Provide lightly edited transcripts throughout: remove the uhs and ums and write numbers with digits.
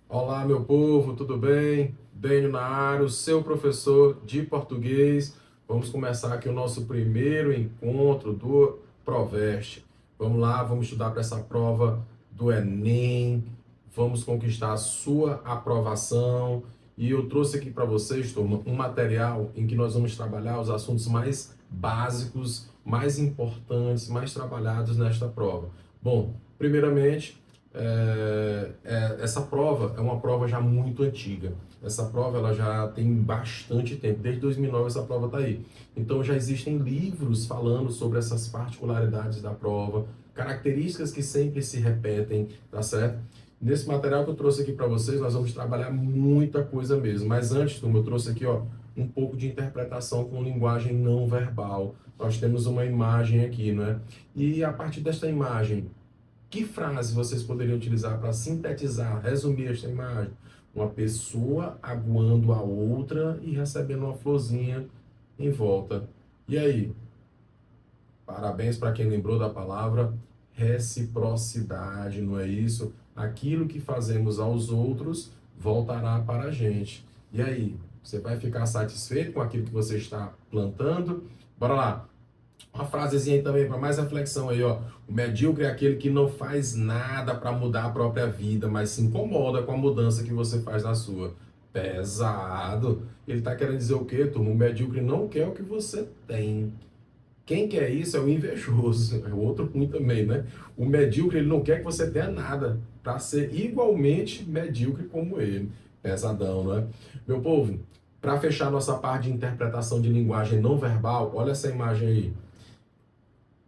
Olá, meu povo, tudo bem? Dênio na área, o seu professor de português. Vamos começar aqui o nosso primeiro encontro do Proveste. Vamos lá, vamos estudar para essa prova do Enem. Vamos conquistar a sua aprovação. E eu trouxe aqui para vocês, turma, um material em que nós vamos trabalhar os assuntos mais básicos, mais importantes, mais trabalhados nesta prova. Bom, primeiramente, essa prova é uma prova já muito antiga. Essa prova ela já tem bastante tempo, desde 2009 essa prova está aí. Então já existem livros falando sobre essas particularidades da prova, características que sempre se repetem, tá certo? Nesse material que eu trouxe aqui para vocês, nós vamos trabalhar muita coisa mesmo. Mas antes, eu trouxe aqui, ó, um pouco de interpretação com linguagem não verbal. Nós temos uma imagem aqui, né? E a partir desta imagem, que frase vocês poderiam utilizar para sintetizar, resumir esta imagem? Uma pessoa aguando a outra e recebendo uma florzinha em volta. E aí? Parabéns para quem lembrou da palavra reciprocidade, não é isso? Aquilo que fazemos aos outros voltará para a gente. E aí? Você vai ficar satisfeito com aquilo que você está plantando? Bora lá! Uma frasezinha aí também para mais reflexão aí, ó. O medíocre é aquele que não faz nada para mudar a própria vida, mas se incomoda com a mudança que você faz na sua. Pesado. Ele está querendo dizer o quê, turma? O medíocre não quer o que você tem. Quem quer isso é o invejoso. É o outro ruim também, né? O medíocre, ele não quer que você tenha nada para ser igualmente medíocre como ele. Pesadão, né? Meu povo, para fechar nossa parte de interpretação de linguagem não verbal, olha essa imagem aí.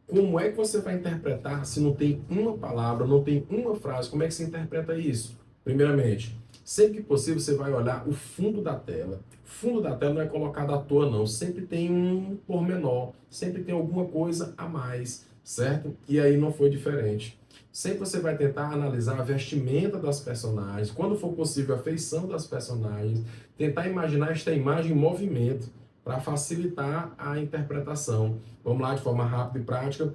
Como é que você vai interpretar se não tem uma palavra, não tem uma frase? Como é que você interpreta isso? Primeiramente, sempre que possível, você vai olhar o fundo da tela. O fundo da tela não é colocado à toa, não. Sempre tem um pormenor, sempre tem alguma coisa a mais, certo? E aí não foi diferente. Sempre você vai tentar analisar a vestimenta das personagens, quando for possível, a feição das personagens, tentar imaginar esta imagem em movimento para facilitar a interpretação. Vamos lá, de forma rápida e prática.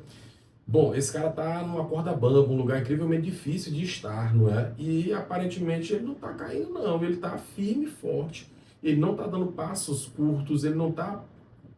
Bom, esse cara tá numa corda bamba, um lugar incrivelmente difícil de estar, não é? E aparentemente ele não tá caindo, não. Ele tá firme e forte. Ele não tá dando passos curtos, ele não tá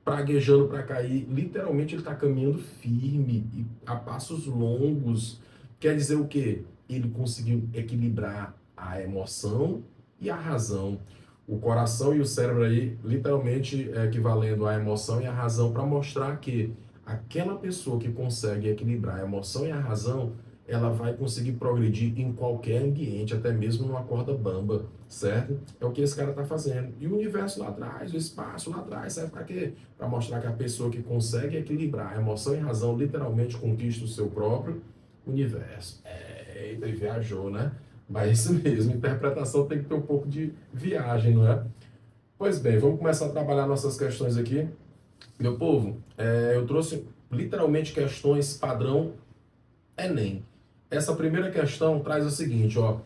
praguejando para cair. Literalmente ele tá caminhando firme e a passos longos. Quer dizer o quê? Ele conseguiu equilibrar a emoção e a razão. O coração e o cérebro aí, literalmente equivalendo à emoção e à razão, para mostrar que aquela pessoa que consegue equilibrar a emoção e a razão, ela vai conseguir progredir em qualquer ambiente, até mesmo numa corda bamba, certo? É o que esse cara está fazendo. E o universo lá atrás, o espaço lá atrás, serve para quê? Para mostrar que a pessoa que consegue equilibrar a emoção e a razão, literalmente conquista o seu próprio universo. Eita, e viajou, né? Mas é isso mesmo, interpretação tem que ter um pouco de viagem, não é? Pois bem, vamos começar a trabalhar nossas questões aqui. Meu povo, eu trouxe literalmente questões padrão Enem. Essa primeira questão traz o seguinte, ó.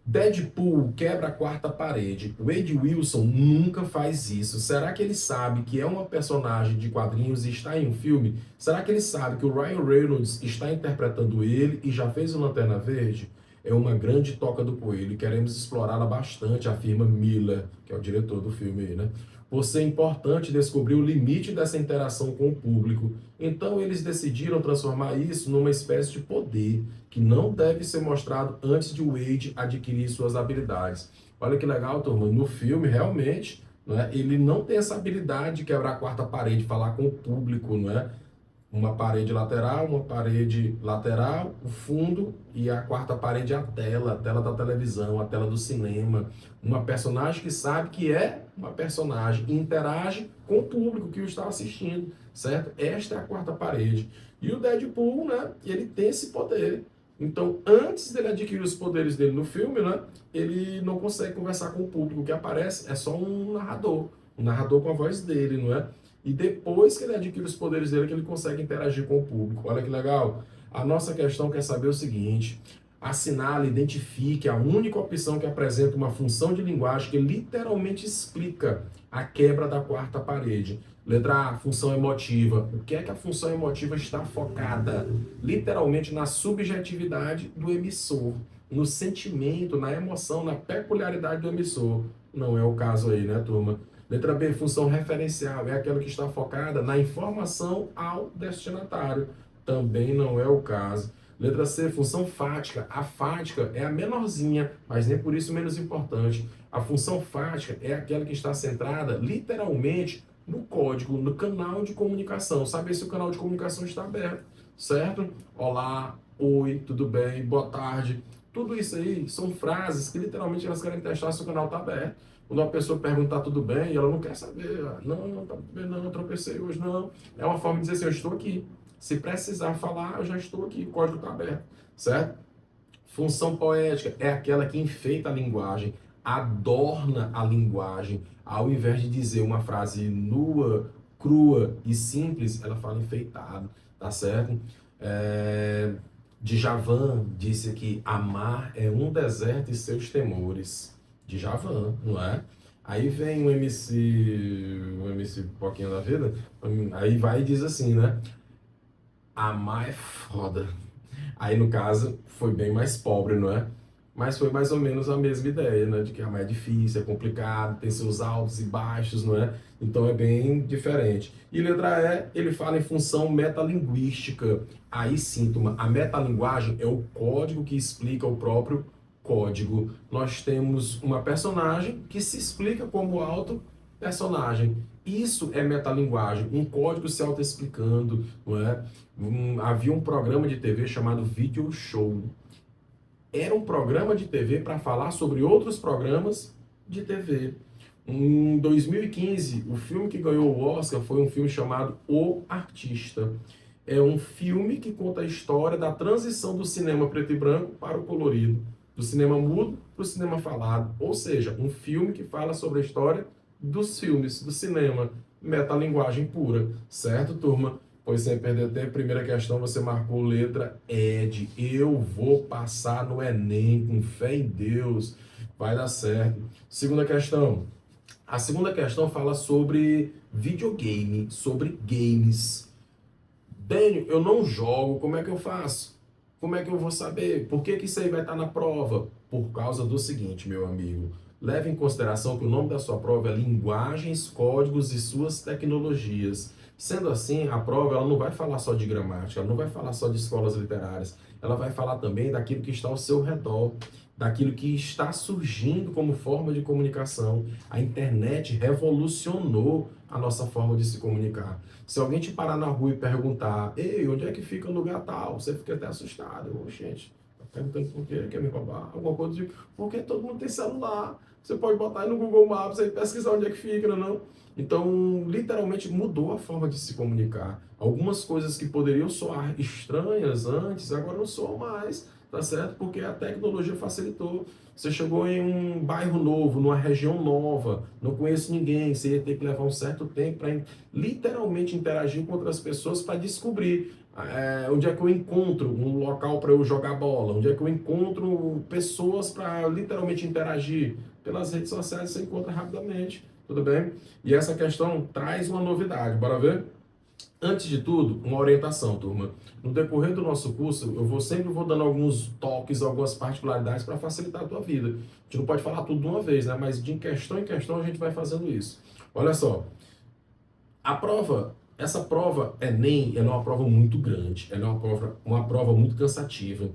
Deadpool quebra a quarta parede. Wade Wilson nunca faz isso. Será que ele sabe que é uma personagem de quadrinhos e está em um filme? Será que ele sabe que o Ryan Reynolds está interpretando ele e já fez o Lanterna Verde? É uma grande toca do coelho e queremos explorá-la bastante, afirma Miller, que é o diretor do filme aí, né? Por ser importante descobrir o limite dessa interação com o público. Então eles decidiram transformar isso numa espécie de poder que não deve ser mostrado antes de Wade adquirir suas habilidades. Olha que legal, turma. No filme, realmente, não é? Ele não tem essa habilidade de quebrar a quarta parede, falar com o público, não é? Uma parede lateral, o fundo e a quarta parede é a tela da televisão, a tela do cinema. Uma personagem que sabe que é uma personagem e interage com o público que o está assistindo, certo? Esta é a quarta parede. E o Deadpool, né, ele tem esse poder. Então, antes dele adquirir os poderes dele no filme, né, ele não consegue conversar com o público. O que aparece é só um narrador com a voz dele, não é? E depois que ele adquire os poderes dele, que ele consegue interagir com o público. Olha que legal. A nossa questão quer saber o seguinte: Assinale, identifique a única opção que apresenta uma função de linguagem que literalmente explica a quebra da quarta parede. Letra A, função emotiva. O que é que a função emotiva está focada? Literalmente na subjetividade do emissor, no sentimento, na emoção, na peculiaridade do emissor. Não é o caso aí, né, turma? Letra B, função referencial. É aquela que está focada na informação ao destinatário. Também não é o caso. Letra C, função fática. A fática é a menorzinha, mas nem por isso menos importante. A função fática é aquela que está centrada literalmente no código, no canal de comunicação. Saber se o canal de comunicação está aberto, certo? Olá, oi, tudo bem, boa tarde. Tudo isso aí são frases que literalmente elas querem testar se o canal está aberto. Quando uma pessoa pergunta tudo bem, e ela não quer saber. Não, tá tudo bem, não, eu tropecei hoje, não. É uma forma de dizer assim, eu estou aqui. Se precisar falar, eu já estou aqui, o código está aberto, certo? Função poética é aquela que enfeita a linguagem, adorna a linguagem. Ao invés de dizer uma frase nua, crua e simples, ela fala enfeitado, tá certo? Djavan disse que amar é um deserto e seus temores. Djavan, não é? Aí vem um MC Poquinha da vida, aí vai e diz assim, né? Amar é foda. Aí, no caso, foi bem mais pobre, não é? Mas foi mais ou menos a mesma ideia, né? De que amar é difícil, é complicado, tem seus altos e baixos, não é? Então é bem diferente. E letra E, ele fala em função metalinguística. Aí sim, turma, a metalinguagem é o código que explica o próprio código. Nós temos uma personagem que se explica como auto-personagem. Isso é metalinguagem, um código se autoexplicando, não é? Havia um programa de TV chamado Video Show. Era um programa de TV para falar sobre outros programas de TV. Em 2015, o filme que ganhou o Oscar foi um filme chamado O Artista. É um filme que conta a história da transição do cinema preto e branco para o colorido, do cinema mudo para o cinema falado. Ou seja, um filme que fala sobre a história dos filmes, do cinema, metalinguagem pura, certo, turma? Pois sem perder tempo, primeira questão você marcou letra ED. Eu vou passar no Enem, com fé em Deus, vai dar certo. Segunda questão. A segunda questão fala sobre videogame, sobre games. Dênio, eu não jogo, como é que eu faço? Como é que eu vou saber? Por que isso aí vai estar na prova? Por causa do seguinte, meu amigo. Leve em consideração que o nome da sua prova é Linguagens, Códigos e Suas Tecnologias. Sendo assim, a prova ela não vai falar só de gramática, ela não vai falar só de escolas literárias, ela vai falar também daquilo que está ao seu redor, daquilo que está surgindo como forma de comunicação. A internet revolucionou a nossa forma de se comunicar. Se alguém te parar na rua e perguntar, ei, onde é que fica o lugar tal? Você fica até assustado. Ô, gente, tá perguntando por quê? Quer me roubar? Alguma coisa de... Porque todo mundo tem celular. Você pode botar aí no Google Maps e pesquisar onde é que fica, não? Então, literalmente mudou a forma de se comunicar. Algumas coisas que poderiam soar estranhas antes, agora não soam mais, tá certo? Porque a tecnologia facilitou. Você chegou em um bairro novo, numa região nova, não conhece ninguém, você ia ter que levar um certo tempo para literalmente interagir com outras pessoas para descobrir onde é que eu encontro um local para eu jogar bola, onde é que eu encontro pessoas para literalmente interagir. Pelas redes sociais você encontra rapidamente. Tudo bem? E essa questão traz uma novidade, bora ver? Antes de tudo, uma orientação, turma. No decorrer do nosso curso, eu sempre vou dando alguns toques, algumas particularidades para facilitar a tua vida. A gente não pode falar tudo de uma vez, né? Mas de questão em questão a gente vai fazendo isso. Olha só, essa prova Enem, ela é uma prova muito grande, ela é uma prova muito cansativa.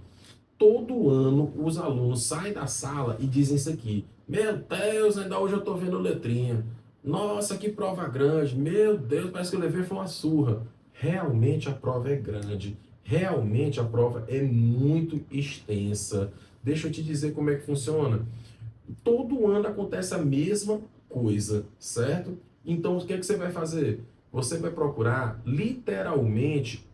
Todo ano os alunos saem da sala e dizem isso aqui: meu Deus, ainda hoje eu estou vendo letrinha. Nossa, que prova grande. Meu Deus, parece que eu levei foi uma surra. Realmente a prova é grande. Realmente a prova é muito extensa. Deixa eu te dizer como é que funciona. Todo ano acontece a mesma coisa, certo? Então o que é que você vai fazer? Você vai procurar literalmente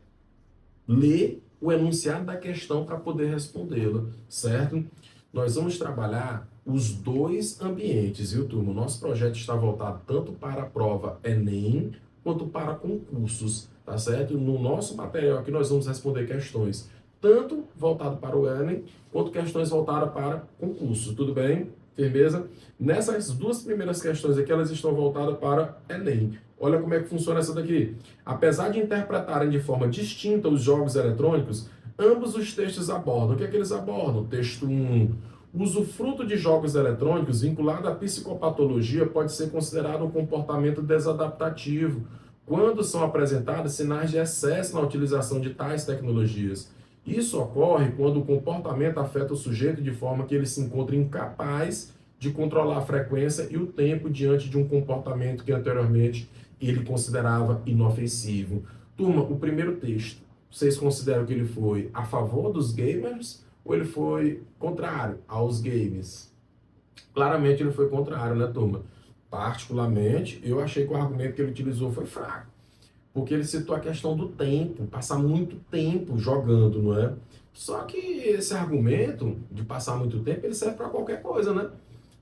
ler o enunciado da questão para poder respondê-la, certo? Nós vamos trabalhar os dois ambientes, viu, turma? O nosso projeto está voltado tanto para a prova Enem quanto para concursos, tá certo? No nosso material aqui nós vamos responder questões tanto voltado para o Enem, quanto questões voltadas para concurso. Tudo bem? Firmeza? Nessas duas primeiras questões aqui, elas estão voltadas para Enem. Olha como é que funciona essa daqui. Apesar de interpretarem de forma distinta os jogos eletrônicos, ambos os textos abordam. O que é que eles abordam? Texto 1. O usufruto de jogos eletrônicos vinculado à psicopatologia pode ser considerado um comportamento desadaptativo, quando são apresentados sinais de excesso na utilização de tais tecnologias. Isso ocorre quando o comportamento afeta o sujeito de forma que ele se encontra incapaz de controlar a frequência e o tempo diante de um comportamento que anteriormente ele considerava inofensivo. Turma, o primeiro texto, vocês consideram que ele foi a favor dos gamers ou ele foi contrário aos games? Claramente ele foi contrário, né, turma? Particularmente, eu achei que o argumento que ele utilizou foi fraco, porque ele citou a questão do tempo, passar muito tempo jogando, não é? Só que esse argumento de passar muito tempo, ele serve para qualquer coisa, né?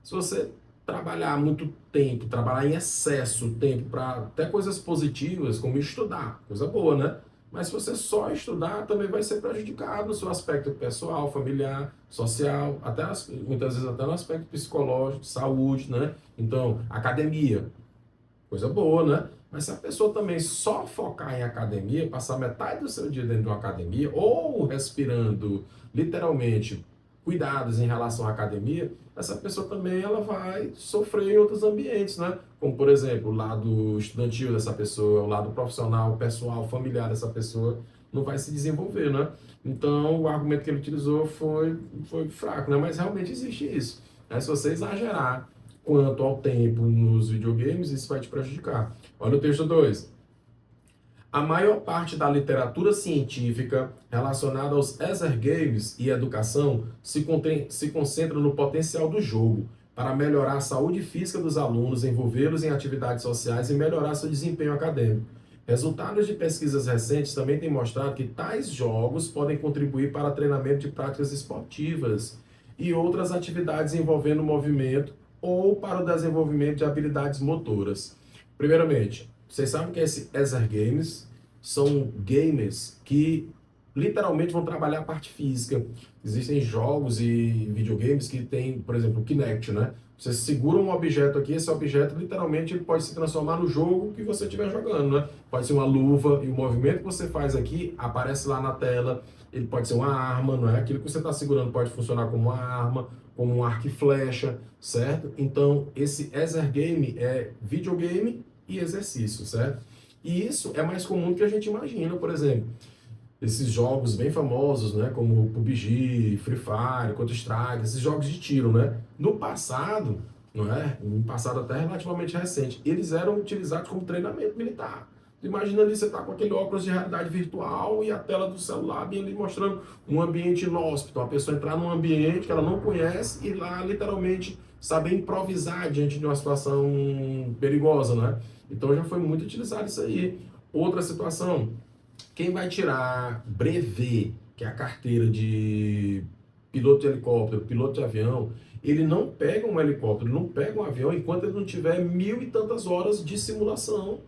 Se você trabalhar muito tempo, trabalhar em excesso tempo para até coisas positivas, como estudar, coisa boa, né? Mas se você só estudar, também vai ser prejudicado no seu aspecto pessoal, familiar, social, até muitas vezes até no aspecto psicológico, saúde, né? Então, academia, coisa boa, né? Mas se a pessoa também só focar em academia, passar metade do seu dia dentro de uma academia, ou respirando, literalmente, cuidados em relação à academia, essa pessoa também ela vai sofrer em outros ambientes, né? Como, por exemplo, o lado estudantil dessa pessoa, o lado profissional, pessoal, familiar dessa pessoa, não vai se desenvolver, né? Então, o argumento que ele utilizou foi fraco, né? Mas realmente existe isso. Né? Se você exagerar quanto ao tempo nos videogames, isso vai te prejudicar. Olha o texto 2. A maior parte da literatura científica relacionada aos exergames e educação se concentra no potencial do jogo para melhorar a saúde física dos alunos, envolvê-los em atividades sociais e melhorar seu desempenho acadêmico. Resultados de pesquisas recentes também têm mostrado que tais jogos podem contribuir para o treinamento de práticas esportivas e outras atividades envolvendo movimento ou para o desenvolvimento de habilidades motoras. Primeiramente, vocês sabem que esses exergames são games que literalmente vão trabalhar a parte física. Existem jogos e videogames que tem, por exemplo, o Kinect, né? Você segura um objeto aqui, esse objeto literalmente ele pode se transformar no jogo que você estiver jogando, né? Pode ser uma luva e o movimento que você faz aqui aparece lá na tela. Ele pode ser uma arma, não é? Aquilo que você está segurando pode funcionar como uma arma, como um arco e flecha, certo? Então, esse exergame é videogame e exercício, certo? E isso é mais comum do que a gente imagina, por exemplo. Esses jogos bem famosos, né, como PUBG, Free Fire, Counter-Strike, esses jogos de tiro, né? No passado, não é? No passado até relativamente recente, eles eram utilizados como treinamento militar. Imagina ali você tá com aquele óculos de realidade virtual e a tela do celular bem ali mostrando um ambiente inóspito, a pessoa entrar num ambiente que ela não conhece e lá literalmente saber improvisar diante de uma situação perigosa, né? Então já foi muito utilizado isso aí. Outra situação, quem vai tirar brevet, que é a carteira de piloto de helicóptero, piloto de avião, ele não pega um helicóptero, ele não pega um avião enquanto ele não tiver 1000 e tantas horas de simulação,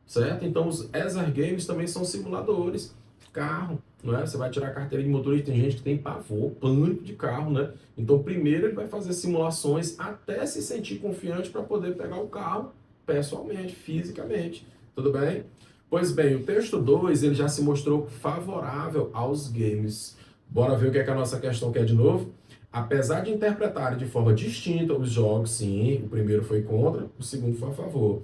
certo? Então os exergames também são simuladores. Carro, não é? Você vai tirar a carteira de motorista, tem gente que tem pavor, pânico de carro, né? Então primeiro ele vai fazer simulações até se sentir confiante para poder pegar o carro pessoalmente, fisicamente, tudo bem? Pois bem, o texto 2 ele já se mostrou favorável aos games. Bora ver o que é que a nossa questão quer de novo? Apesar de interpretarem de forma distinta os jogos, sim, o primeiro foi contra, o segundo foi a favor.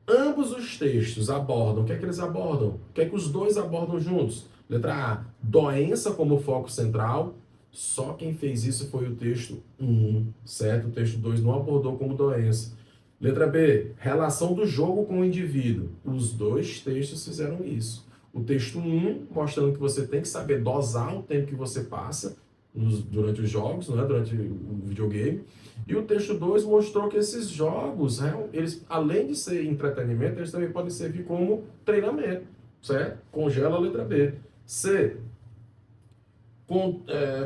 Ambos os textos abordam, o que é que eles abordam? O que é que os dois abordam juntos? Letra A, doença como foco central. Só quem fez isso foi o texto 1, certo? O texto 2 não abordou como doença. Letra B, relação do jogo com o indivíduo. Os dois textos fizeram isso. O texto 1, mostrando que você tem que saber dosar o tempo que você passa durante os jogos, né, durante o videogame. E o texto 2 mostrou que esses jogos, eles, além de ser entretenimento, eles também podem servir como treinamento, certo? Congela a letra B. C,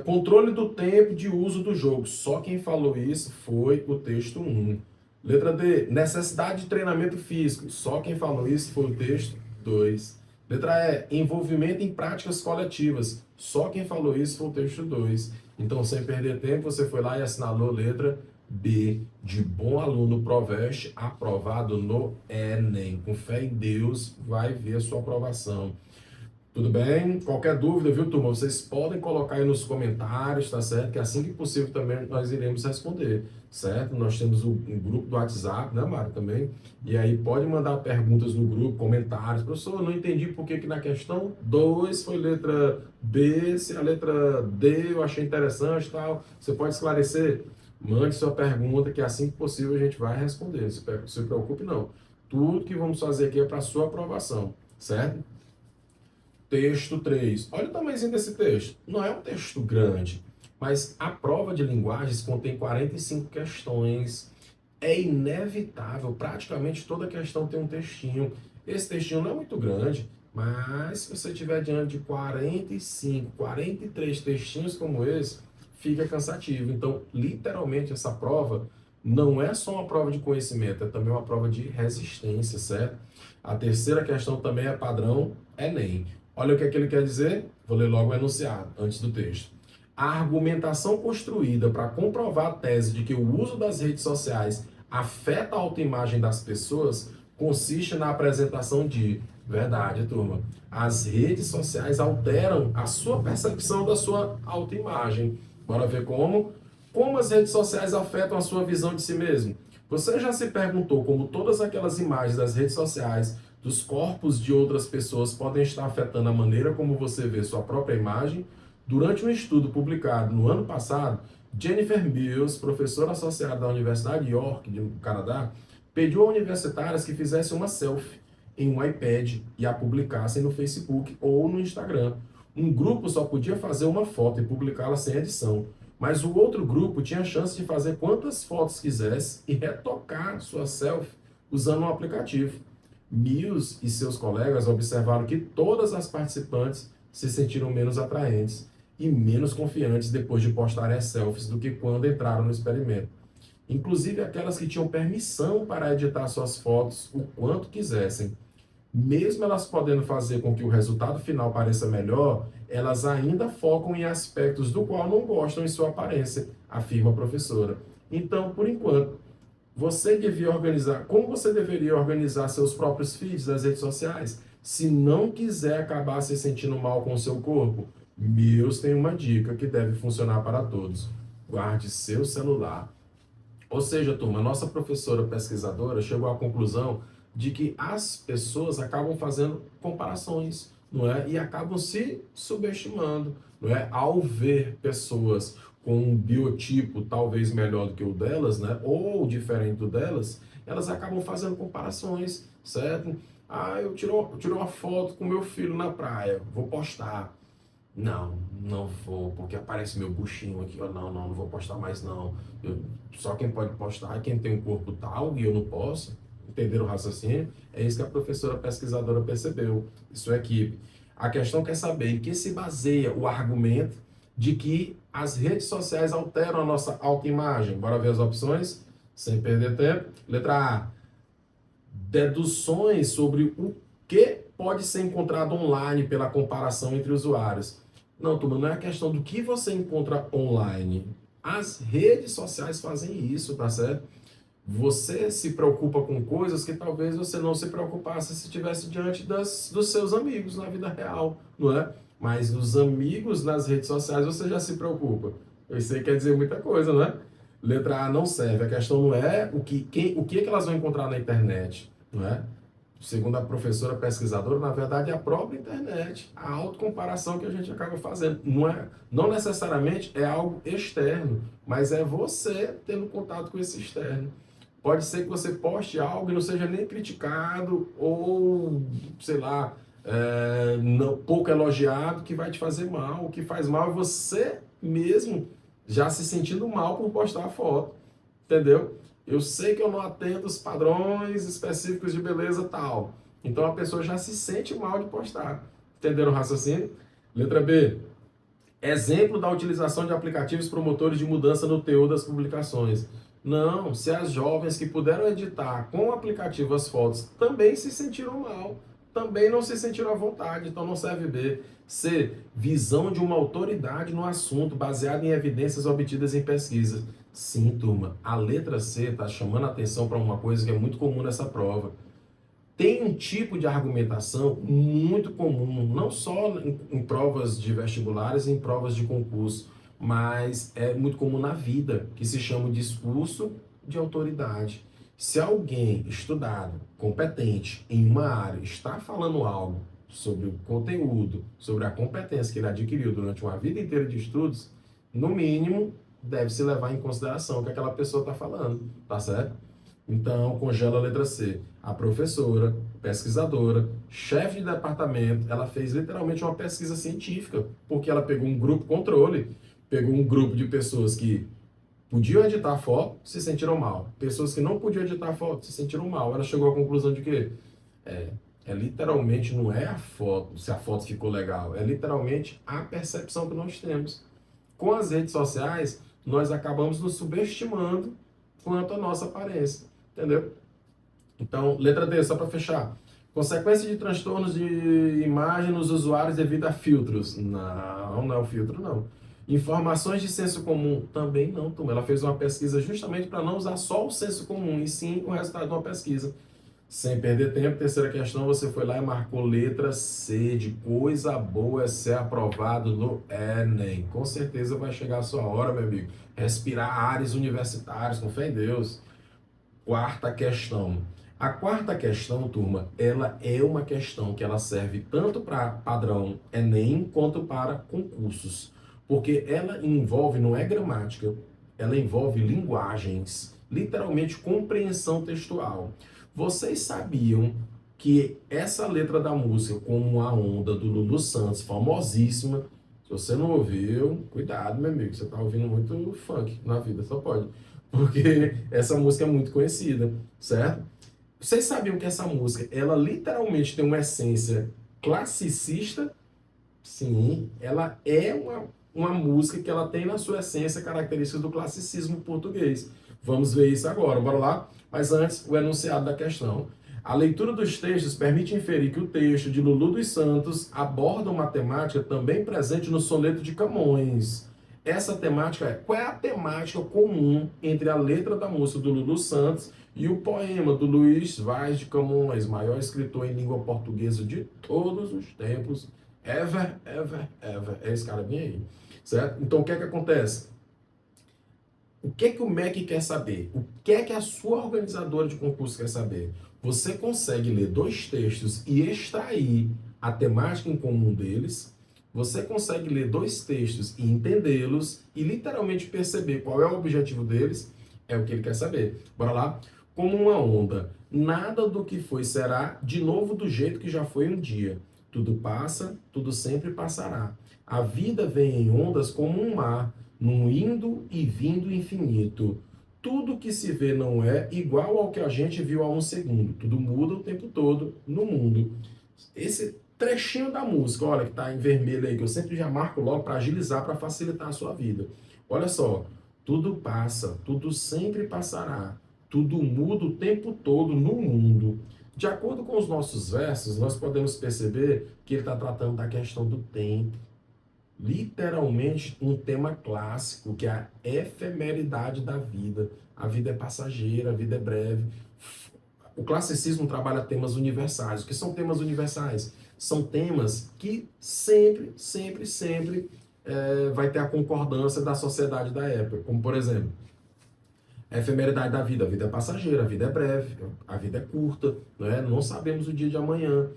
controle do tempo de uso do jogo. Só quem falou isso foi o texto 1. Letra D, necessidade de treinamento físico. Só quem falou isso foi o texto 2. Letra E, envolvimento em práticas coletivas. Só quem falou isso foi o texto 2. Então, sem perder tempo, você foi lá e assinalou letra B, de bom aluno Proveste, aprovado no Enem. Com fé em Deus, vai ver a sua aprovação. Tudo bem? Qualquer dúvida, viu, turma? Vocês podem colocar aí nos comentários, tá certo? Que assim que possível também nós iremos responder, certo? Nós temos um grupo do WhatsApp, né, Mário, também. E aí pode mandar perguntas no grupo, comentários. Professor, eu não entendi por que na questão 2 foi letra B, se a letra D eu achei interessante e tal. Você pode esclarecer? Mande sua pergunta, que assim que possível a gente vai responder. Não se preocupe, não. Tudo que vamos fazer aqui é para sua aprovação, certo? Texto 3. Olha o tamanhozinho desse texto. Não é um texto grande, mas a prova de linguagens contém 45 questões. É inevitável, praticamente toda questão tem um textinho. Esse textinho não é muito grande, mas se você tiver diante de 45, 43 textinhos como esse, fica cansativo. Então, literalmente, essa prova não é só uma prova de conhecimento, é também uma prova de resistência, certo? A terceira questão também é padrão Enem. Olha o que é que ele quer dizer. Vou ler logo o enunciado, antes do texto. A argumentação construída para comprovar a tese de que o uso das redes sociais afeta a autoimagem das pessoas consiste na apresentação de verdade, turma. As redes sociais alteram a sua percepção da sua autoimagem. Bora ver como? Como as redes sociais afetam a sua visão de si mesmo? Você já se perguntou como todas aquelas imagens das redes sociais dos corpos de outras pessoas podem estar afetando a maneira como você vê sua própria imagem? Durante um estudo publicado no ano passado, Jennifer Mills, professora associada da Universidade de York, no Canadá, pediu a universitárias que fizessem uma selfie em um iPad e a publicassem no Facebook ou no Instagram. Um grupo só podia fazer uma foto e publicá-la sem edição, mas o outro grupo tinha a chance de fazer quantas fotos quisesse e retocar sua selfie usando um aplicativo. Mills e seus colegas observaram que todas as participantes se sentiram menos atraentes e menos confiantes depois de postarem as selfies do que quando entraram no experimento. Inclusive aquelas que tinham permissão para editar suas fotos o quanto quisessem. Mesmo elas podendo fazer com que o resultado final pareça melhor, elas ainda focam em aspectos do qual não gostam em sua aparência, afirma a professora. Então, por enquanto, você devia organizar, como você deveria organizar seus próprios feeds das redes sociais? Se não quiser acabar se sentindo mal com o seu corpo, Mills tem uma dica que deve funcionar para todos. Guarde seu celular. Ou seja, turma, a nossa professora pesquisadora chegou à conclusão de que as pessoas acabam fazendo comparações, não é? E acabam se subestimando, não é? Ao ver pessoas com um biotipo talvez melhor do que o delas, né? Ou diferente do delas, elas acabam fazendo comparações, certo? Ah, eu tiro uma foto com meu filho na praia, vou postar. Não vou, porque aparece meu buchinho aqui. Não vou postar mais não. Só quem pode postar é quem tem um corpo tal e eu não posso. Entenderam o raciocínio? É isso que a professora pesquisadora percebeu. Isso é equipe. A questão quer saber em que se baseia o argumento de que as redes sociais alteram a nossa autoimagem. Bora ver as opções? Sem perder tempo. Letra A. Deduções sobre o que pode ser encontrado online pela comparação entre usuários. Não, turma, não é a questão do que você encontra online. As redes sociais fazem isso, tá certo? Você se preocupa com coisas que talvez você não se preocupasse se estivesse diante dos seus amigos na vida real, não é? Mas os amigos nas redes sociais você já se preocupa. Isso aí quer dizer muita coisa, não é? Letra A não serve. A questão não é o que elas vão encontrar na internet, não é? Segundo a professora pesquisadora, na verdade é a própria internet, a autocomparação que a gente acaba fazendo. Não necessariamente é algo externo, mas é você tendo contato com esse externo. Pode ser que você poste algo e não seja nem criticado ou, sei lá, pouco elogiado, que vai te fazer mal. O que faz mal é você mesmo já se sentindo mal por postar a foto, entendeu? Eu sei que eu não atendo os padrões específicos de beleza tal. Então a pessoa já se sente mal de postar. Entenderam o raciocínio? Letra B. Exemplo da utilização de aplicativos promotores de mudança no teor das publicações. Não, se as jovens que puderam editar com o aplicativo as fotos também se sentiram mal, também não se sentiram à vontade, então não serve B. C, visão de uma autoridade no assunto, baseada em evidências obtidas em pesquisas. Sim, turma, a letra C está chamando a atenção para uma coisa que é muito comum nessa prova. Tem um tipo de argumentação muito comum, não só em provas de vestibulares e em provas de concurso, mas é muito comum na vida, que se chama o discurso de autoridade. Se alguém estudado, competente em uma área, está falando algo sobre o conteúdo, sobre a competência que ele adquiriu durante uma vida inteira de estudos, no mínimo, deve-se levar em consideração o que aquela pessoa está falando, tá certo? Então, congela a letra C. A professora, pesquisadora, chefe de departamento, ela fez literalmente uma pesquisa científica, porque ela pegou um grupo controle, pegou um grupo de pessoas que podiam editar foto, se sentiram mal. Pessoas que não podiam editar foto, se sentiram mal. Ela chegou à conclusão de que literalmente não é a foto, se a foto ficou legal, é literalmente a percepção que nós temos. Com as redes sociais, nós acabamos nos subestimando quanto à nossa aparência. Entendeu? Então, letra D, só para fechar. Consequência de transtornos de imagem nos usuários devido a filtros. Não é o filtro, não. Informações de senso comum. Também não, turma. Ela fez uma pesquisa justamente para não usar só o senso comum, e sim o resultado de uma pesquisa. Sem perder tempo, terceira questão, você foi lá e marcou letra C, de coisa boa é ser aprovado no Enem. Com certeza vai chegar a sua hora, meu amigo. Respirar ares universitários, com fé em Deus. Quarta questão. A quarta questão, turma, ela é uma questão que ela serve tanto para padrão Enem quanto para concursos. Porque ela envolve, não é gramática, ela envolve linguagens, literalmente compreensão textual. Vocês sabiam que essa letra da música, como a onda do Lulu Santos, famosíssima, se você não ouviu, cuidado, meu amigo, você está ouvindo muito funk na vida, só pode. Porque essa música é muito conhecida, certo? Vocês sabiam que essa música, ela literalmente tem uma essência classicista? Sim, ela é uma música que ela tem na sua essência características do classicismo português. Vamos ver isso agora, bora lá? Mas antes, o enunciado da questão. A leitura dos textos permite inferir que o texto de Lulu dos Santos aborda uma temática também presente no soneto de Camões. Essa temática qual é a temática comum entre a letra da música do Lulu Santos e o poema do Luís Vaz de Camões, maior escritor em língua portuguesa de todos os tempos, ever, ever, ever. É esse cara bem aí, certo? Então, o que é que acontece? O que é que o MEC quer saber? O que é que a sua organizadora de concurso quer saber? Você consegue ler dois textos e extrair a temática em comum deles? Você consegue ler dois textos e entendê-los e literalmente perceber qual é o objetivo deles? É o que ele quer saber. Bora lá? Como uma onda, nada do que foi será de novo do jeito que já foi um dia. Tudo passa, tudo sempre passará. A vida vem em ondas como um mar, num indo e vindo infinito. Tudo que se vê não é igual ao que a gente viu há um segundo. Tudo muda o tempo todo no mundo. Esse trechinho da música, olha, que está em vermelho aí, que eu sempre já marco logo para agilizar, para facilitar a sua vida. Olha só, tudo passa, tudo sempre passará. Tudo muda o tempo todo no mundo. De acordo com os nossos versos, nós podemos perceber que ele está tratando da questão do tempo. Literalmente um tema clássico, que é a efemeridade da vida. A vida é passageira, a vida é breve. O classicismo trabalha temas universais. O que são temas universais? São temas que sempre, sempre, sempre vai ter a concordância da sociedade da época. Como, por exemplo, a efemeridade da vida. A vida é passageira, a vida é breve, a vida é curta, né? Não sabemos o dia de amanhã.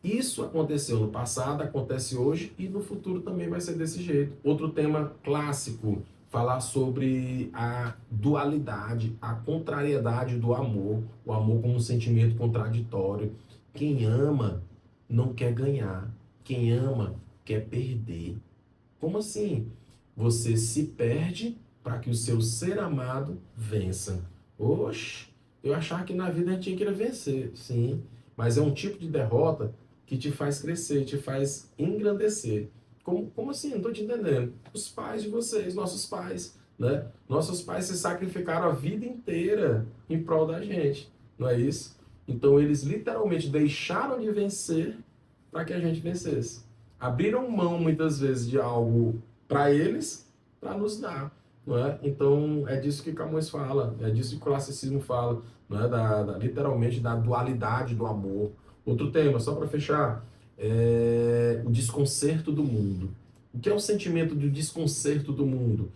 Isso aconteceu no passado, acontece hoje e no futuro também vai ser desse jeito. Outro tema clássico, falar sobre a dualidade, a contrariedade do amor, o amor como um sentimento contraditório. Quem ama não quer ganhar, quem ama quer perder. Como assim? Você se perde para que o seu ser amado vença. Oxe, eu achava que na vida a gente tinha que ir vencer, sim, mas é um tipo de derrota que te faz crescer, te faz engrandecer. Como assim? Não estou te entendendo. Os pais de vocês, nossos pais, né? Nossos pais se sacrificaram a vida inteira em prol da gente, não é isso? Então eles literalmente deixaram de vencer para que a gente vencesse. Abriram mão muitas vezes de algo para eles, para nos dar. Não é? Então é disso que Camões fala, é disso que o classicismo fala, não é? Literalmente da dualidade do amor. Outro tema, só para fechar, é o desconcerto do mundo. O que é o sentimento do desconcerto do mundo?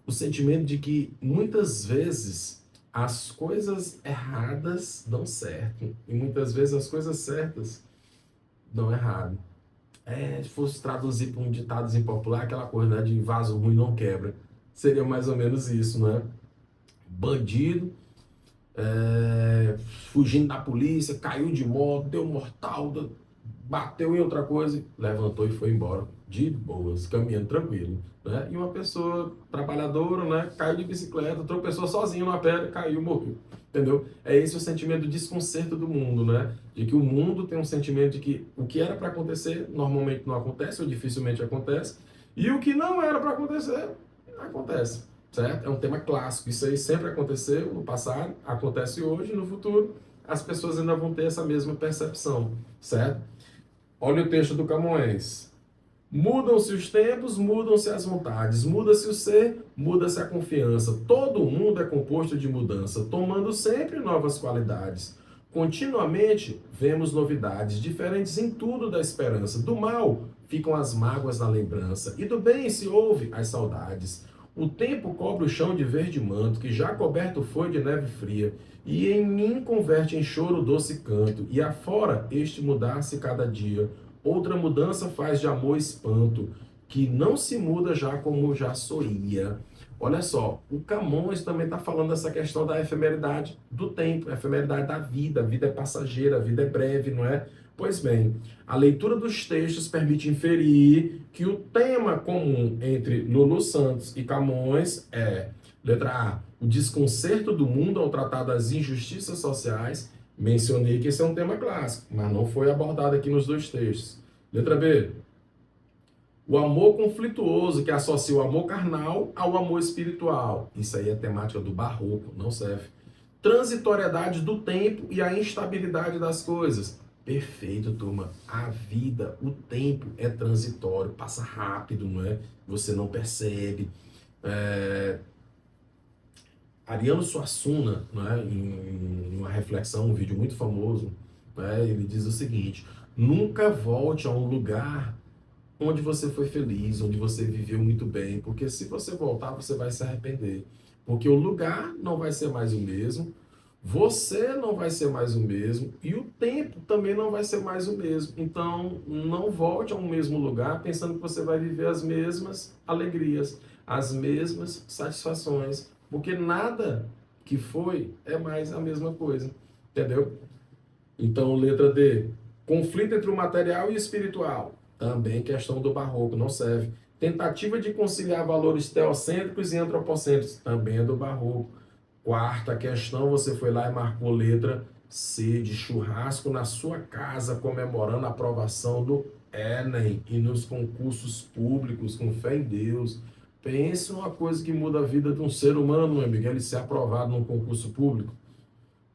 O sentimento de que muitas vezes as coisas erradas dão certo e muitas vezes as coisas certas dão errado. Se fosse traduzir para um ditado popular, aquela coisa, né, de vaso ruim não quebra. Seria mais ou menos isso, né? Bandido, fugindo da polícia, caiu de moto, deu mortal, bateu em outra coisa, levantou e foi embora, de boas, caminhando tranquilo, né? E uma pessoa trabalhadora, né, caiu de bicicleta, tropeçou sozinho na pedra, caiu, morreu, entendeu? É esse o sentimento de desconcerto do mundo, né? De que o mundo tem um sentimento de que o que era para acontecer normalmente não acontece ou dificilmente acontece, e o que não era para acontecer acontece, certo? É um tema clássico, isso aí sempre aconteceu no passado, acontece hoje, no futuro as pessoas ainda vão ter essa mesma percepção, certo? Olha o texto do Camões. Mudam-se os tempos, mudam-se as vontades, muda-se o ser, muda-se a confiança. Todo mundo é composto de mudança, tomando sempre novas qualidades. Continuamente vemos novidades, diferentes em tudo da esperança. Do mal ficam as mágoas na lembrança, e do bem se ouve as saudades. O tempo cobre o chão de verde manto, que já coberto foi de neve fria, e em mim converte em choro doce canto, e afora este mudar-se cada dia. Outra mudança faz de amor espanto, que não se muda já como já soía. Olha só, o Camões também está falando dessa questão da efemeridade do tempo, a efemeridade da vida. A vida é passageira, a vida é breve, não é? Pois bem, a leitura dos textos permite inferir que o tema comum entre Lulu Santos e Camões é, letra A, o desconcerto do mundo ao tratar das injustiças sociais. Mencionei que esse é um tema clássico, mas não foi abordado aqui nos dois textos. Letra B, o amor conflituoso que associa o amor carnal ao amor espiritual. Isso aí é temática do barroco, não serve. Transitoriedade do tempo e a instabilidade das coisas. Perfeito, turma. A vida, o tempo é transitório, passa rápido, não é? Você não percebe. Ariano Suassuna, né, em uma reflexão, um vídeo muito famoso, né, ele diz o seguinte: nunca volte a um lugar onde você foi feliz, onde você viveu muito bem, porque se você voltar, você vai se arrepender. Porque o lugar não vai ser mais o mesmo, você não vai ser mais o mesmo, e o tempo também não vai ser mais o mesmo. Então, não volte a um mesmo lugar pensando que você vai viver as mesmas alegrias, as mesmas satisfações, porque nada que foi é mais a mesma coisa, entendeu? Então, letra D, conflito entre o material e o espiritual. Também questão do barroco, não serve. Tentativa de conciliar valores teocêntricos e antropocêntricos. Também é do barroco. Quarta questão, você foi lá e marcou letra C, de churrasco na sua casa, comemorando a aprovação do Enem e nos concursos públicos, com fé em Deus. Pense numa coisa que muda a vida de um ser humano, meu amigo, ele ser aprovado num concurso público.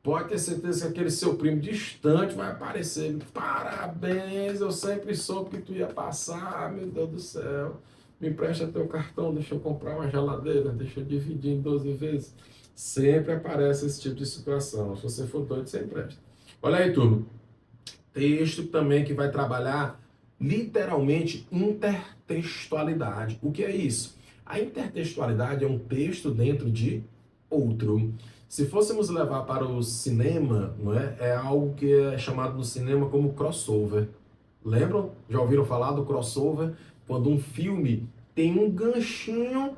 Pode ter certeza que aquele seu primo distante vai aparecer. Parabéns, eu sempre soube que tu ia passar, meu Deus do céu. Me empresta teu cartão, deixa eu comprar uma geladeira, deixa eu dividir em 12 vezes. Sempre aparece esse tipo de situação. Se você for doido, você empresta. Olha aí, turma. Texto também que vai trabalhar literalmente intertextualidade. O que é isso? A intertextualidade é um texto dentro de outro. Se fôssemos levar para o cinema, não é? É algo que é chamado no cinema como crossover. Lembram? Já ouviram falar do crossover? Quando um filme tem um ganchinho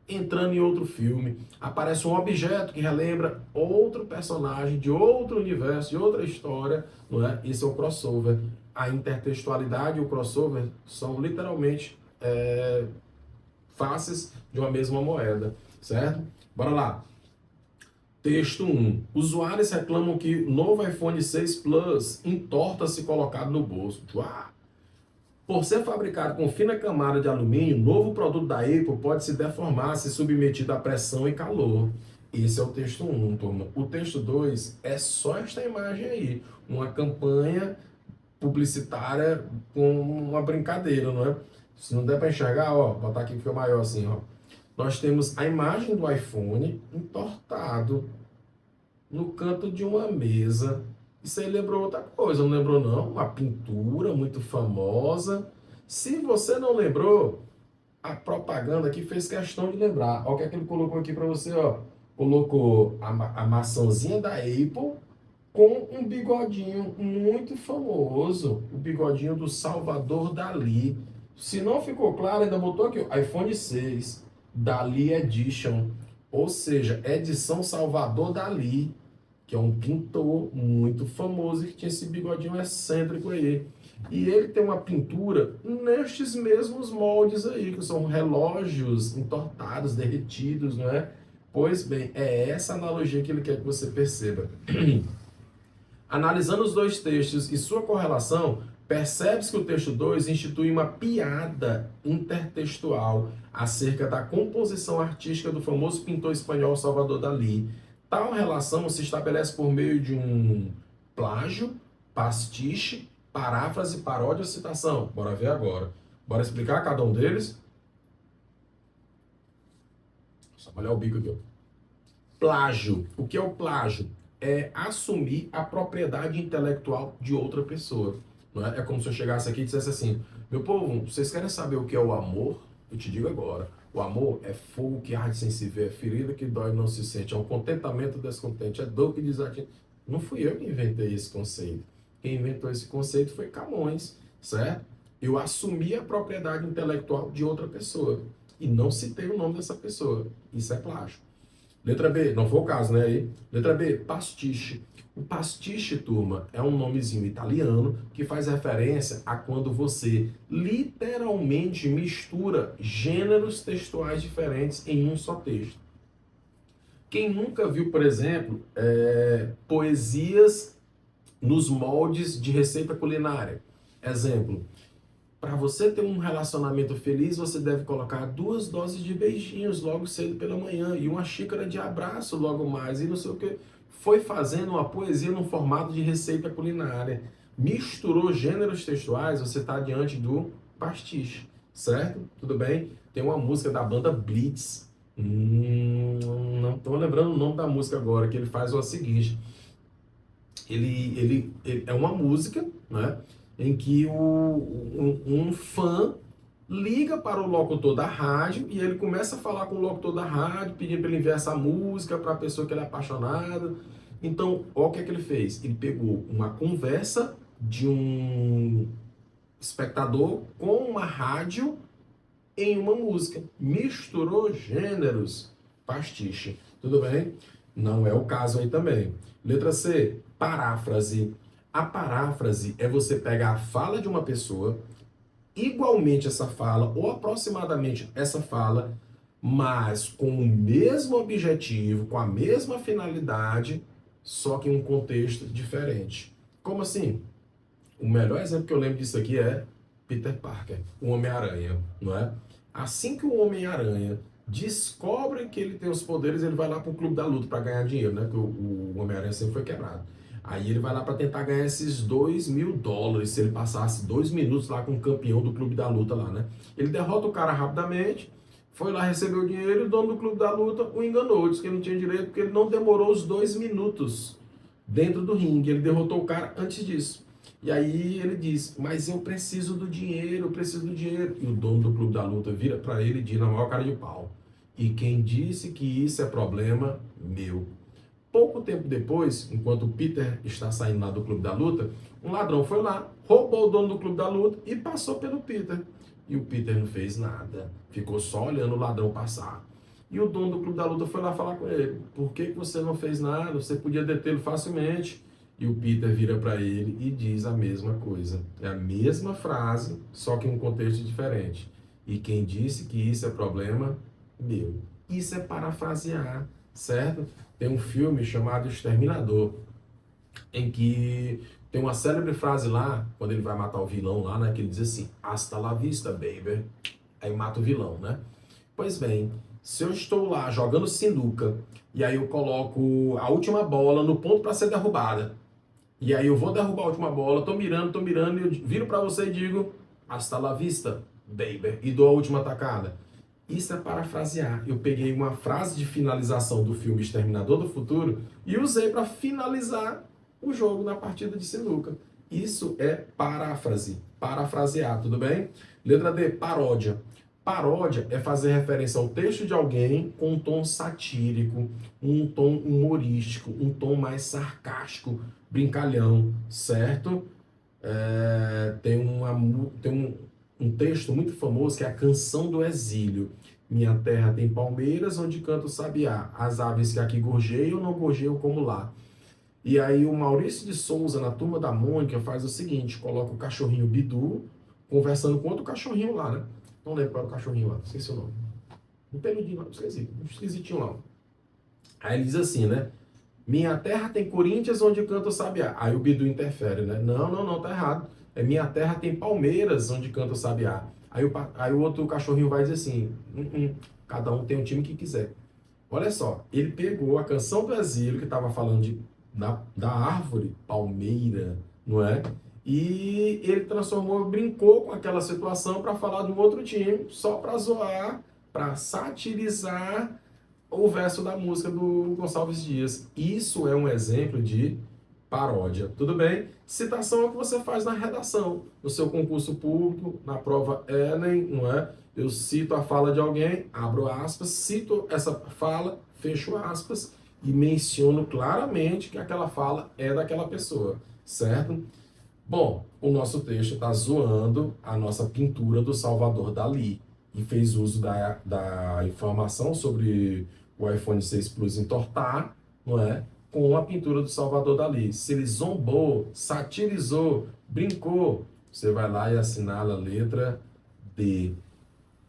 entrando em outro filme, aparece um objeto que relembra outro personagem de outro universo, de outra história, não é? Isso é o crossover. A intertextualidade e o crossover são literalmente faces de uma mesma moeda, certo? Bora lá. Texto 1. Usuários reclamam que o novo iPhone 6 Plus entorta se colocado no bolso. Uau! Por ser fabricado com fina camada de alumínio, o novo produto da Apple pode se deformar se submetido à pressão e calor. Esse é o texto 1, turma. O texto 2 é só esta imagem aí, uma campanha publicitária com uma brincadeira, não é? Se não der para enxergar, ó, vou botar aqui que fica maior assim, ó. Nós temos a imagem do iPhone entortado no canto de uma mesa. Isso aí lembrou outra coisa, não lembrou não? Uma pintura muito famosa. Se você não lembrou, a propaganda aqui fez questão de lembrar. Olha o que é que ele colocou aqui para você, ó. Colocou a maçãzinha da Apple com um bigodinho muito famoso, o bigodinho do Salvador Dalí. Se não ficou claro, ainda botou aqui, ó, iPhone 6, Dalí Edition, ou seja, edição Salvador Dalí, que é um pintor muito famoso e que tinha esse bigodinho excêntrico aí. E ele tem uma pintura nestes mesmos moldes aí, que são relógios entortados, derretidos, não é? Pois bem, é essa analogia que ele quer que você perceba. Analisando os dois textos e sua correlação, percebe-se que o texto 2 institui uma piada intertextual acerca da composição artística do famoso pintor espanhol Salvador Dalí. Tal relação se estabelece por meio de um plágio, pastiche, paráfrase, paródia ou citação. Bora ver agora. Bora explicar cada um deles? Só olhar o bico aqui, ó. Plágio. O que é o plágio? É assumir a propriedade intelectual de outra pessoa. Não é? É como se eu chegasse aqui e dissesse assim: meu povo, vocês querem saber o que é o amor? Eu te digo agora. O amor é fogo que arde sem se ver, é ferida que dói e não se sente, é um contentamento descontente, é dor que desatina. Não fui eu que inventei esse conceito. Quem inventou esse conceito foi Camões, certo? Eu assumi a propriedade intelectual de outra pessoa e não citei o nome dessa pessoa. Isso é plágio. Letra B, não foi o caso, né? Aí. Letra B, pastiche. O pastiche, turma, é um nomezinho italiano que faz referência a quando você literalmente mistura gêneros textuais diferentes em um só texto. Quem nunca viu, por exemplo, poesias nos moldes de receita culinária? Exemplo, para você ter um relacionamento feliz, você deve colocar 2 doses de beijinhos logo cedo pela manhã e uma xícara de abraço logo mais e não sei o que. Foi fazendo uma poesia no formato de receita culinária. Misturou gêneros textuais, você está diante do pastiche, certo? Tudo bem? Tem uma música da banda Blitz. Não estou lembrando o nome da música agora, que ele faz o seguinte. Ele é uma música, né? Em que um fã liga para o locutor da rádio e ele começa a falar com o locutor da rádio, pedindo para ele enviar essa música para a pessoa que ele é apaixonado. Então, olha o que é que ele fez. Ele pegou uma conversa de um espectador com uma rádio em uma música. Misturou gêneros. Pastiche. Tudo bem? Não é o caso aí também. Letra C, paráfrase. A paráfrase é você pegar a fala de uma pessoa, igualmente essa fala, ou aproximadamente essa fala, mas com o mesmo objetivo, com a mesma finalidade, só que em um contexto diferente. Como assim? O melhor exemplo que eu lembro disso aqui é Peter Parker, o Homem-Aranha, não é? Assim que o Homem-Aranha descobre que ele tem os poderes, ele vai lá para o Clube da Luta para ganhar dinheiro, né? Porque o Homem-Aranha sempre foi quebrado. Aí ele vai lá para tentar ganhar esses $2.000 se ele passasse 2 minutos lá com o campeão do Clube da Luta lá, né? Ele derrota o cara rapidamente, foi lá receber o dinheiro e o dono do Clube da Luta o enganou, disse que ele não tinha direito porque ele não demorou os 2 minutos dentro do ringue, ele derrotou o cara antes disso. E aí ele diz, mas eu preciso do dinheiro, eu preciso do dinheiro. E o dono do Clube da Luta vira para ele e diz na maior cara de pau: e quem disse que isso é problema meu? Pouco tempo depois, enquanto o Peter está saindo lá do Clube da Luta, um ladrão foi lá, roubou o dono do Clube da Luta e passou pelo Peter. E o Peter não fez nada, ficou só olhando o ladrão passar. E o dono do Clube da Luta foi lá falar com ele: por que você não fez nada? Você podia detê-lo facilmente. E o Peter vira para ele e diz a mesma coisa. É a mesma frase, só que em um contexto diferente. E quem disse que isso é problema meu? Isso é parafrasear, certo? Tem um filme chamado Exterminador, em que tem uma célebre frase lá, quando ele vai matar o vilão lá, né? Que ele diz assim: hasta la vista, baby. Aí mata o vilão, né? Pois bem, Se eu estou lá jogando sinuca e aí eu coloco a última bola no ponto para ser derrubada, e aí eu vou derrubar a última bola, tô mirando, e eu viro para você e digo, hasta la vista, baby, e dou a última tacada. Isso é parafrasear. Eu peguei uma frase de finalização do filme Exterminador do Futuro e usei para finalizar o jogo na partida de sinuca. Isso é paráfrase, parafrasear, tudo bem? Letra D, paródia. Paródia é fazer referência ao texto de alguém com um tom satírico, um tom humorístico, um tom mais sarcástico, brincalhão, certo? Tem um texto muito famoso que é a Canção do Exílio. Minha terra tem palmeiras onde canta o sabiá. As aves que aqui gorjeiam não gorjeiam como lá. E aí o Maurício de Souza, na Turma da Mônica, faz o seguinte, coloca o cachorrinho Bidu conversando com outro cachorrinho lá, né? Não lembro qual era o cachorrinho lá, esqueci o nome. Um peludinho lá, esqueci, um esquisitinho lá. Aí ele diz assim, né? Minha terra tem Corinthians onde canta o sabiá. Aí o Bidu interfere, né? Não, tá errado. É minha terra tem Palmeiras onde canta o sabiá. Aí o outro cachorrinho vai dizer assim, cada um tem um time que quiser. Olha só, ele pegou a Canção do Exílio, que estava falando da árvore, palmeira, não é? E ele transformou, brincou com aquela situação para falar de um outro time, só para zoar, para satirizar o verso da música do Gonçalves Dias. Isso é um exemplo de paródia. Tudo bem? Citação é o que você faz na redação, no seu concurso público, na prova Enem, não é? Eu cito a fala de alguém, abro aspas, cito essa fala, fecho aspas e menciono claramente que aquela fala é daquela pessoa, certo? Bom, o nosso texto está zoando a nossa pintura do Salvador Dalí e fez uso da informação sobre o iPhone 6 Plus entortar, não é? Com a pintura do Salvador Dalí. Se ele zombou, satirizou, brincou, você vai lá e assinala a letra D.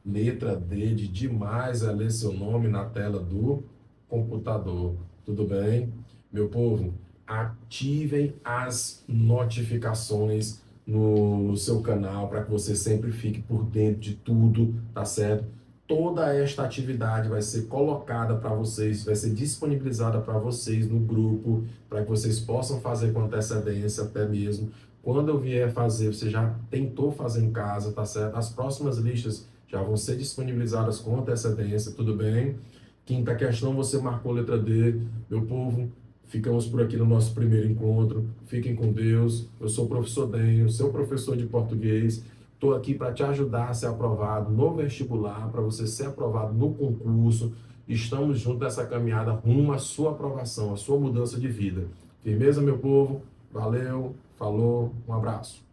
Letra D de demais é ler seu nome na tela do computador. Tudo bem? Meu povo, ativem as notificações no seu canal para que você sempre fique por dentro de tudo, tá certo? Toda esta atividade vai ser colocada para vocês, vai ser disponibilizada para vocês no grupo, para que vocês possam fazer com antecedência até mesmo. Quando eu vier fazer, você já tentou fazer em casa, tá certo? As próximas listas já vão ser disponibilizadas com antecedência, tudo bem? Quinta questão, você marcou letra D. Meu povo, ficamos por aqui no nosso primeiro encontro. Fiquem com Deus. Eu sou o professor Denho, seu professor de português. Estou aqui para te ajudar a ser aprovado no vestibular, para você ser aprovado no concurso. Estamos juntos nessa caminhada rumo à sua aprovação, à sua mudança de vida. Firmeza, meu povo? Valeu, falou, um abraço.